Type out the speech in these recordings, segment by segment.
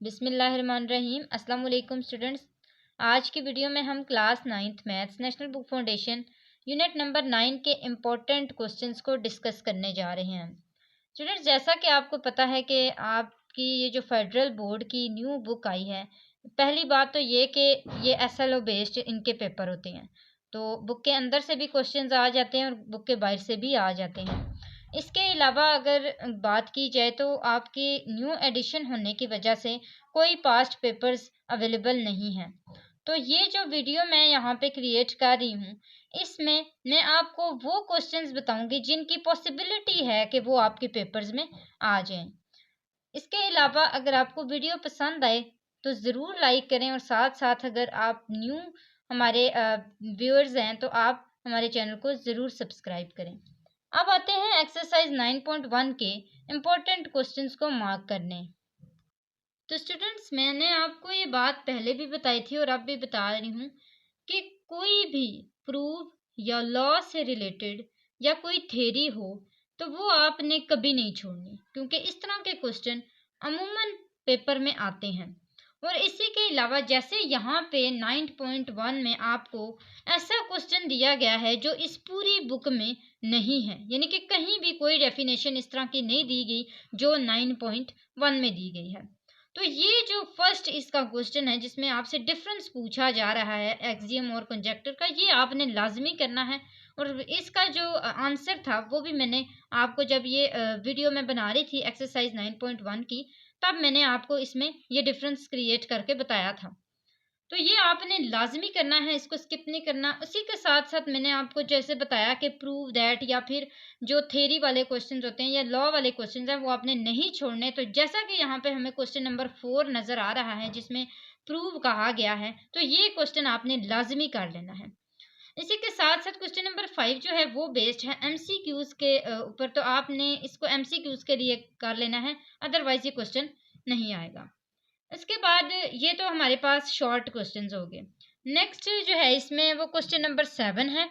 बिस्मिल्लाहिर्रहमानिर्रहीम। अस्सलाम वालेकुम स्टूडेंट्स। आज की वीडियो में हम class 9th maths national book foundation unit number 9 के इम्पोर्टेंट क्वेश्चंस को डिस्कस करने जा रहे हैं। स्टूडेंट्स, जैसा कि आपको पता है कि आपकी ये जो फेडरल बोर्ड की न्यू बुक आई है, पहली बात तो ये कि ये SLO बेस्ड इनके पेपर होते हैं, तो बुक के अंदर से भी क्वेश्चंस आ जाते हैं और बुक के बाहर से भी आ जाते हैं। इसके अलावा अगर बात की जाए तो आपकी न्यू एडिशन होने की वजह से कोई पास्ट पेपर्स अवेलेबल नहीं हैं। तो ये जो वीडियो मैं यहाँ पे क्रिएट कर रही हूँ, इसमें मैं आपको वो क्वेश्चंस बताऊंगी जिनकी पॉसिबिलिटी है कि वो आपके पेपर्स में आ जाएं। इसके अलावा अगर आपको वीडियो पसंद आए तो ज़रूर लाइक करें और साथ साथ अगर आप न्यू हमारे व्यूअर्स हैं तो आप हमारे चैनल को ज़रूर सब्सक्राइब करें। अब आते हैं एक्सरसाइज 9.1 के इम्पोर्टेंट क्वेश्चंस को मार्क करने। तो स्टूडेंट्स, मैंने आपको ये बात पहले भी बताई थी और अब भी बता रही हूँ कि कोई भी प्रूफ या लॉ से रिलेटेड या कोई थ्योरी हो तो वो आपने कभी नहीं छोड़नी, क्योंकि इस तरह के क्वेश्चन अमूमन पेपर में आते हैं। और इसी के अलावा जैसे यहाँ पे 9.1 में आपको ऐसा क्वेश्चन दिया गया है जो इस पूरी बुक में नहीं है, यानी कि कहीं भी कोई डेफिनेशन इस तरह की नहीं दी गई जो 9.1 में दी गई है। तो ये जो फर्स्ट इसका क्वेश्चन है जिसमें आपसे डिफरेंस पूछा जा रहा है एक्सियम और कंजक्टर का, ये आपने लाजमी करना है। और इसका जो आंसर था वो भी मैंने आपको जब ये वीडियो में बना रही थी एक्सरसाइज 9.1 की, तब मैंने आपको इसमें ये डिफरेंस क्रिएट करके बताया था। तो ये आपने लाजमी करना है, इसको स्किप नहीं करना। उसी के साथ साथ मैंने आपको जैसे बताया कि प्रूव दैट या फिर जो थ्योरी वाले क्वेश्चंस होते हैं या लॉ वाले क्वेश्चंस हैं वो आपने नहीं छोड़ने। तो जैसा कि यहाँ पे हमें क्वेश्चन नंबर 4 नज़र आ रहा है जिसमें प्रूव कहा गया है, तो ये क्वेश्चन आपने लाजमी कर लेना है। इसी के साथ साथ क्वेश्चन नंबर 5 जो है वो बेस्ड है MCQs के ऊपर, तो आपने इसको MCQs के लिए कर लेना है, अदरवाइज ये क्वेश्चन नहीं आएगा। इसके बाद ये तो हमारे पास शॉर्ट क्वेश्चंस हो गए। नेक्स्ट जो है इसमें वो क्वेश्चन नंबर 7 है।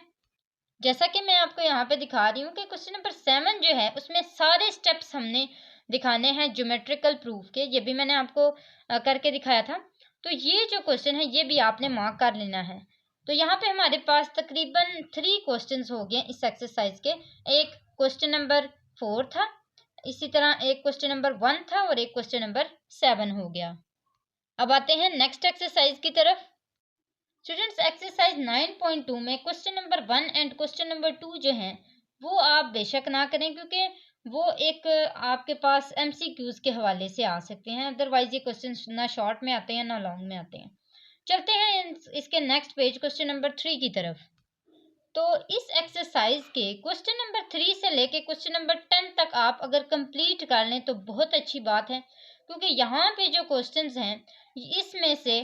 जैसा कि मैं आपको यहाँ पे दिखा रही हूँ कि क्वेश्चन नंबर 7 जो है उसमें सारे स्टेप्स हमने दिखाने हैं ज्योमेट्रिकल प्रूफ के, ये भी मैंने आपको करके दिखाया था। तो ये जो क्वेश्चन है ये भी आपने मार्क कर लेना है। तो यहाँ पे हमारे पास तकरीबन 3 क्वेश्चंस हो गए इस एक्सरसाइज के। एक क्वेश्चन नंबर 4 था, इसी तरह एक क्वेश्चन नंबर 1 था और एक क्वेश्चन नंबर 7 हो गया। अब आते हैं नेक्स्ट एक्सरसाइज की तरफ। स्टूडेंट्स, एक्सरसाइज 9.2 में question number 1 and question number 2 जो हैं वो आप बेशक ना करें, क्योंकि वो एक आपके पास MCQs के हवाले से आ सकते हैं, अदरवाइज ये क्वेश्चन ना शॉर्ट में आते हैं ना लॉन्ग में आते हैं। चलते हैं इसके नेक्स्ट पेज क्वेश्चन नंबर 3 की तरफ। तो इस एक्सरसाइज के क्वेश्चन नंबर 3 से लेके क्वेश्चन नंबर 10 तक आप अगर कंप्लीट कर लें तो बहुत अच्छी बात है, क्योंकि यहाँ पे जो क्वेश्चंस हैं इसमें से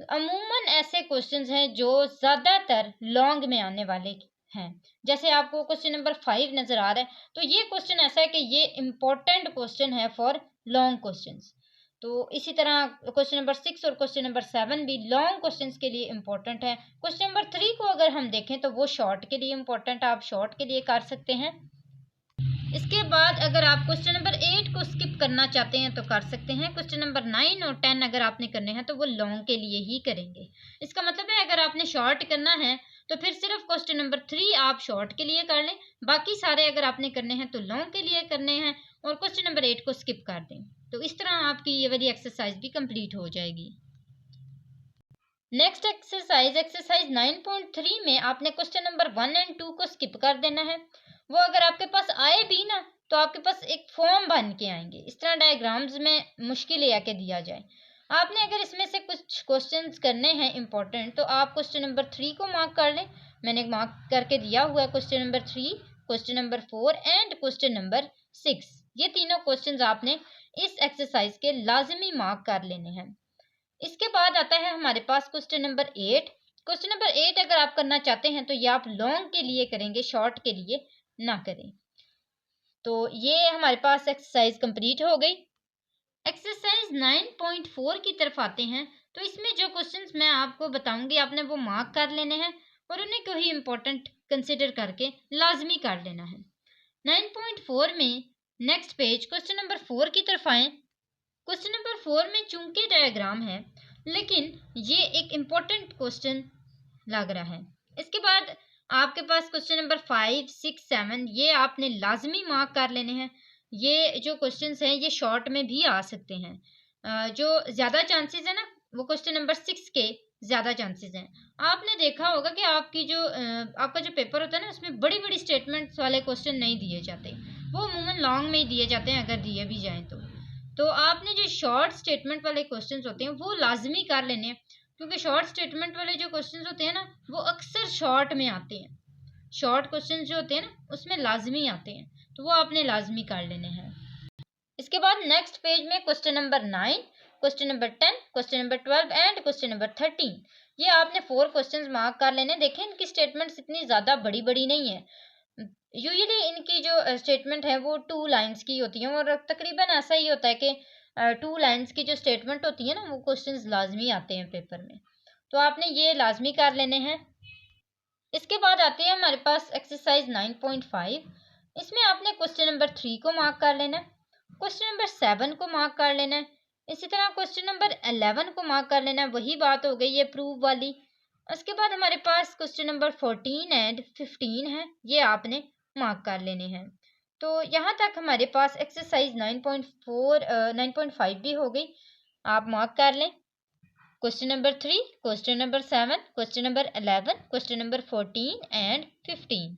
अमूमन ऐसे क्वेश्चंस हैं जो ज़्यादातर लॉन्ग में आने वाले हैं। जैसे आपको क्वेश्चन नंबर 5 नज़र आ रहा है, तो ये क्वेश्चन ऐसा है कि ये इम्पोर्टेंट क्वेश्चन है फॉर लॉन्ग क्वेश्चंस। तो इसी तरह क्वेश्चन नंबर 6 और क्वेश्चन नंबर 7 भी लॉन्ग क्वेश्चंस के लिए इम्पोर्टेंट है। क्वेश्चन नंबर 3 को अगर हम देखें तो वो शॉर्ट के लिए इम्पोर्टेंट है, आप शॉर्ट के लिए कर सकते हैं। इसके बाद अगर आप क्वेश्चन नंबर 8 को स्किप करना चाहते हैं तो कर सकते हैं। क्वेश्चन नंबर 9 और 10 अगर आपने करने हैं तो वो लॉन्ग के लिए ही करेंगे। इसका मतलब है अगर आपने शॉर्ट करना है तो फिर सिर्फ क्वेश्चन नंबर 3 आप शॉर्ट के लिए कर लें, बाकी सारे अगर आपने करने हैं तो लॉन्ग के लिए करने हैं और क्वेश्चन नंबर 8 को स्किप कर दें। तो इस तरह आपकी ये वाली एक्सरसाइज भी कंप्लीट हो जाएगी। नेक्स्ट एक्सरसाइज 9.3 में आपने क्वेश्चन नंबर 1 एंड 2 को स्किप कर देना है। वो अगर आपके पास आए भी ना तो आपके पास एक फॉर्म बन के आएंगे, इस तरह डायग्राम्स में मुश्किल है कि दिया जाए। आपने अगर इसमें से कुछ क्वेश्चंस करने हैं इंपॉर्टेंट तो आप क्वेश्चन नंबर 3 को मार्क कर लें। मैंने मार्क करके दिया हुआ है question number 3, question number 4 and question number 6। ये तीनों क्वेश्चन आपने इस एक्सरसाइज के लाजमी मार्क कर लेने हैं। इसके बाद आता है हमारे पास क्वेश्चन नंबर 8। क्वेश्चन नंबर 8 अगर आप करना चाहते हैं तो ये आप लॉन्ग के लिए करेंगे, शॉर्ट के लिए ना करें। तो ये हमारे पास एक्सरसाइज कंप्लीट हो गई। एक्सरसाइज 9.4 की तरफ आते हैं। तो इसमें जो क्वेश्चंस मैं आपको बताऊंगी आपने वो मार्क कर लेने हैं और उन्हें को ही इम्पोर्टेंट कंसिडर करके लाजमी कर लेना है। 9.4 में नेक्स्ट पेज क्वेश्चन नंबर 4 की तरफ आएँ। क्वेश्चन नंबर 4 में चूंकि डायग्राम है लेकिन ये एक इम्पोर्टेंट क्वेश्चन लग रहा है। इसके बाद आपके पास क्वेश्चन नंबर 5, 6, 7 ये आपने लाजमी मार्क कर लेने हैं। ये जो क्वेश्चंस हैं ये शॉर्ट में भी आ सकते हैं। जो ज़्यादा चांसेस है ना वो क्वेश्चन नंबर 6 के ज़्यादा चांसेस हैं। आपने देखा होगा कि आपका जो पेपर होता है ना उसमें बड़ी बड़ी स्टेटमेंट्स वाले क्वेश्चन नहीं दिए जाते, वो अमूमन लॉन्ग में ही दिए जाते हैं अगर दिए भी जाएँ तो आपने जो शॉर्ट स्टेटमेंट वाले क्वेश्चंस होते हैं वो लाजमी कर लेने हैं, क्योंकि शॉर्ट स्टेटमेंट वाले जो क्वेश्चंस होते हैं ना वो अक्सर शॉर्ट में आते हैं। शॉर्ट क्वेश्चंस जो होते हैं ना उसमें लाजमी आते हैं, तो वो आपने लाजमी कर लेने हैं। इसके बाद नेक्स्ट पेज में question number 9, question number 10, question number 12 and question number 13 ये आपने 4 क्वेश्चंस मार्क कर लेने। देखें इनकी स्टेटमेंट्स इतनी ज़्यादा बड़ी बड़ी नहीं है। यूजुअली इनकी जो स्टेटमेंट है वो 2 लाइंस की होती है और तकरीबन ऐसा ही होता है कि 2 लाइंस की जो स्टेटमेंट होती है ना वो क्वेश्चंस लाजमी आते हैं पेपर में, तो आपने ये लाजमी कर लेने हैं। इसके बाद आते हैं हमारे पास एक्सरसाइज 9.5। इसमें आपने क्वेश्चन नंबर 3 को मार्क कर लेना है, क्वेश्चन नंबर 7 को मार्क कर लेना है, इसी तरह क्वेश्चन नंबर 11 को मार्क कर लेना है। वही बात हो गई ये प्रूव वाली। उसके बाद हमारे पास क्वेश्चन नंबर 14 एंड 15 है, ये आपने मार्क कर लेने हैं। तो यहाँ तक हमारे पास एक्सरसाइज 9.4 9.5 भी हो गई, आप मार्क कर लें। Question number 3, question number 7, question number 11, question number 14 and 15।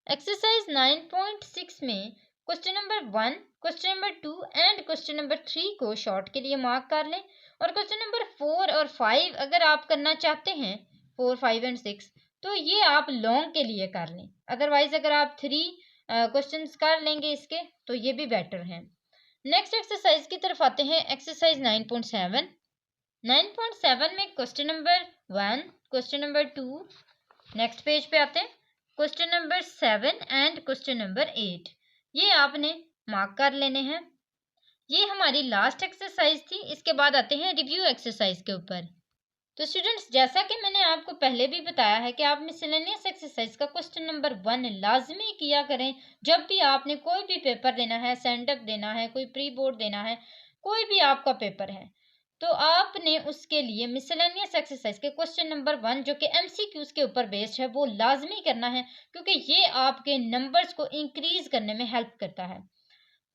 Exercise 9.6 में question number 1, question number 2 and question number 3 को शॉर्ट के लिए मार्क कर लें, और क्वेश्चन नंबर 4 और 5 अगर आप करना चाहते हैं 4, 5 एंड 6 तो ये आप लॉन्ग के लिए कर लें। अदरवाइज अगर आप 3 क्वेश्चंस कर लेंगे इसके तो ये भी बेटर है। नेक्स्ट एक्सरसाइज की तरफ आते हैं, एक्सरसाइज 9.7। 9.7 में question number 1, question number 2, next page पे आते हैं, question number 7 and question number 8 ये आपने मार्क कर लेने हैं। ये हमारी लास्ट एक्सरसाइज थी। इसके बाद आते हैं रिव्यू एक्सरसाइज के ऊपर। तो स्टूडेंट्स जैसा कि मैंने आपको पहले भी बताया है कि आप मिसलेनियस एक्सरसाइज का क्वेश्चन नंबर 1 लाजमी किया करें जब भी आपने कोई भी पेपर देना है, सेंडअप देना है, कोई प्री बोर्ड देना है, कोई भी आपका पेपर है तो आपने उसके लिए मिसलेनियस एक्सरसाइज के क्वेश्चन नंबर 1 जो कि एमसीक्यूज के ऊपर बेस्ड है वो लाजमी करना है, क्योंकि ये आपके नंबर्स को इंक्रीज करने में हेल्प करता है।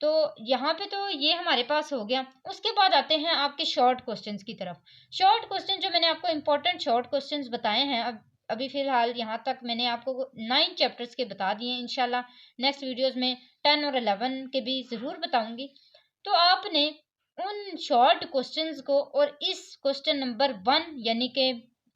तो यहाँ पे तो ये हमारे पास हो गया। उसके बाद आते हैं आपके शॉर्ट क्वेश्चंस की तरफ। शॉर्ट क्वेश्चन जो मैंने आपको इंपॉर्टेंट शॉर्ट क्वेश्चंस बताए हैं, अब अभी फिलहाल यहाँ तक मैंने आपको 9 चैप्टर्स के बता दिए हैं। इंशाल्लाह नेक्स्ट वीडियोस में 10 और 11 के भी ज़रूर बताऊंगी। तो आपने उन शॉर्ट क्वेश्चंस को और इस क्वेश्चन नंबर 1 यानी कि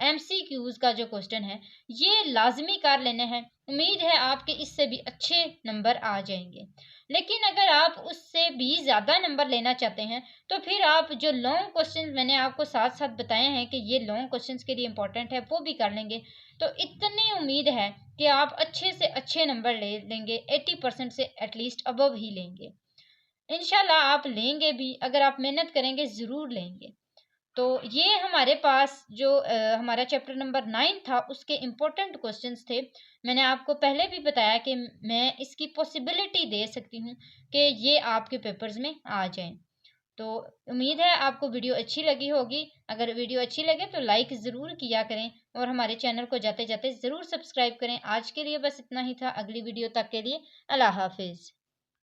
एमसीक्यूज का जो क्वेश्चन है ये लाजमी कर लेने हैं। उम्मीद है आपके इससे भी अच्छे नंबर आ जाएंगे। लेकिन अगर आप उससे भी ज़्यादा नंबर लेना चाहते हैं तो फिर आप जो लॉन्ग क्वेश्चन मैंने आपको साथ साथ बताए हैं कि ये लॉन्ग क्वेश्चन के लिए इंपॉर्टेंट है वो भी कर लेंगे, तो इतनी उम्मीद है कि आप अच्छे से अच्छे नंबर ले लेंगे, 80% से एटलीस्ट अबव ही लेंगे। इंशाल्लाह आप लेंगे भी, अगर आप मेहनत करेंगे ज़रूर लेंगे। तो ये हमारे पास जो हमारा चैप्टर नंबर 9 था उसके इम्पोर्टेंट क्वेश्चंस थे। मैंने आपको पहले भी बताया कि मैं इसकी पॉसिबिलिटी दे सकती हूँ कि ये आपके पेपर्स में आ जाएं। तो उम्मीद है आपको वीडियो अच्छी लगी होगी। अगर वीडियो अच्छी लगे तो लाइक ज़रूर किया करें और हमारे चैनल को जाते जाते ज़रूर सब्सक्राइब करें। आज के लिए बस इतना ही था। अगली वीडियो तक के लिए अल्लाह हाफिज़।